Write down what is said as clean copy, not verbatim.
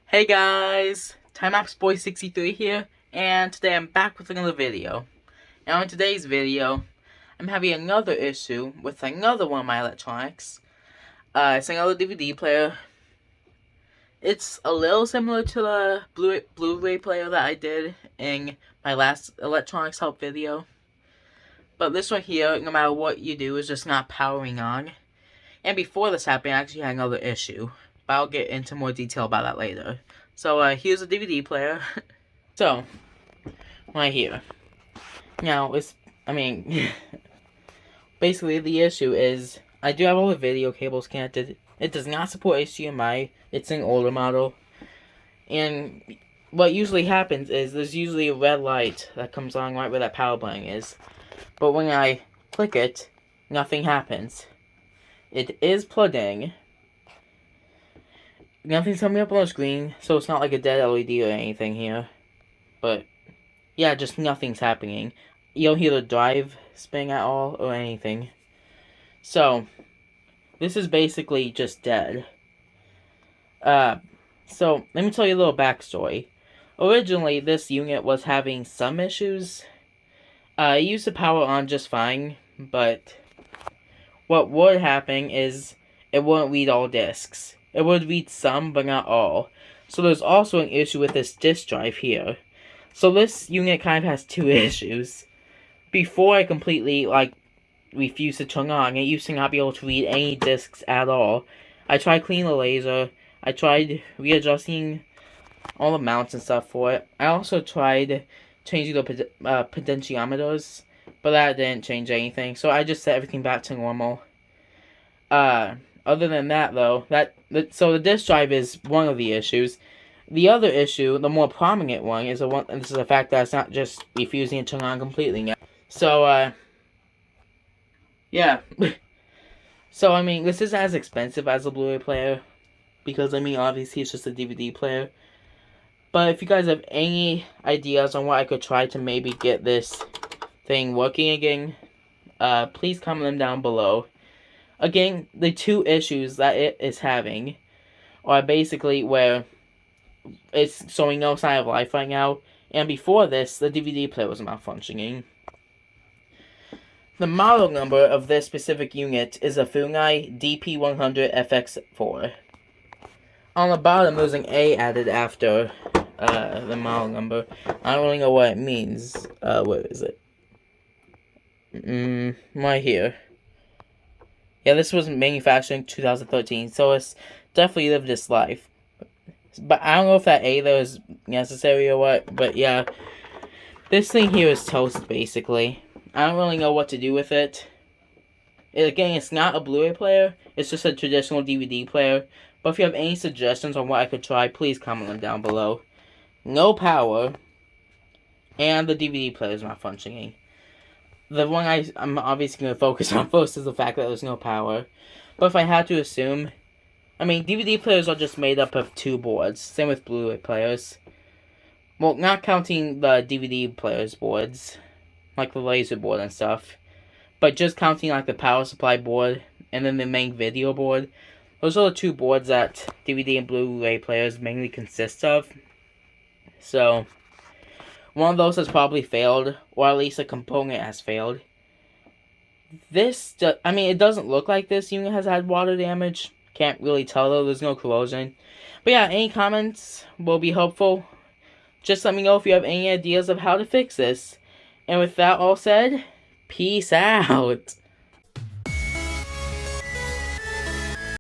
Hey guys, Timelapse Boy 63 here, and today I'm back with another video. Now in today's video, I'm having another issue with another one of my electronics. It's another DVD player. It's a little similar to the Blu-ray player that I did in my last electronics help video. But this one here, no matter what you do, is just not powering on. And before this happened, I actually had another issue. But I'll get into more detail about that later. So, here's a DVD player. So, right here. Now, basically the issue is, I do have all the video cables connected. It does not support HDMI. It's an older model. And what usually happens is, there's usually a red light that comes on right where that power button is. But when I click it, nothing happens. It is plugged in. Nothing's coming up on the screen, so it's not like a dead LED or anything here. But, yeah, just nothing's happening. You don't hear the drive spinning at all or anything. So, this is basically just dead. So, let me tell you a little backstory. Originally, this unit was having some issues. It used to power on just fine, but what would happen is it wouldn't read all discs. It would read some, but not all. So there's also an issue with this disk drive here. So this unit kind of has two issues. Before I completely, refused to turn on, it used to not be able to read any discs at all. I tried cleaning the laser. I tried readjusting all the mounts and stuff for it. I also tried changing the potentiometers, but that didn't change anything. So I just set everything back to normal. Other than that, though, so the disk drive is one of the issues. The other issue, the more prominent one, is the fact that it's not just refusing to turn on completely now. So, yeah. So, this isn't as expensive as a Blu-ray player, because, obviously it's just a DVD player. But if you guys have any ideas on what I could try to maybe get this thing working again, please comment them down below. Again, the two issues that it is having are basically where it's showing no sign of life right now, and before this, the DVD player was malfunctioning. The model number of this specific unit is a Funai DP100FX4. On the bottom, there's an A added after the model number. I don't really know what it means. Where is it? Right here. Yeah, this was manufactured in 2013, so it's definitely lived its life. But I don't know if that A there is necessary or what, but yeah. This thing here is toast, basically. I don't really know what to do with it. Again, it's not a Blu-ray player, it's just a traditional DVD player. But if you have any suggestions on what I could try, please comment them down below. No power, and the DVD player is not functioning. The one I'm obviously going to focus on first is the fact that there's no power. But if I had to assume, DVD players are just made up of two boards. Same with Blu-ray players. Well, not counting the DVD players boards, like the laser board and stuff. But just counting the power supply board and then the main video board. Those are the two boards that DVD and Blu-ray players mainly consist of. So, one of those has probably failed, or at least a component has failed. It doesn't look like this unit has had water damage. Can't really tell though, there's no corrosion. But yeah, any comments will be helpful. Just let me know if you have any ideas of how to fix this. And with that all said, peace out.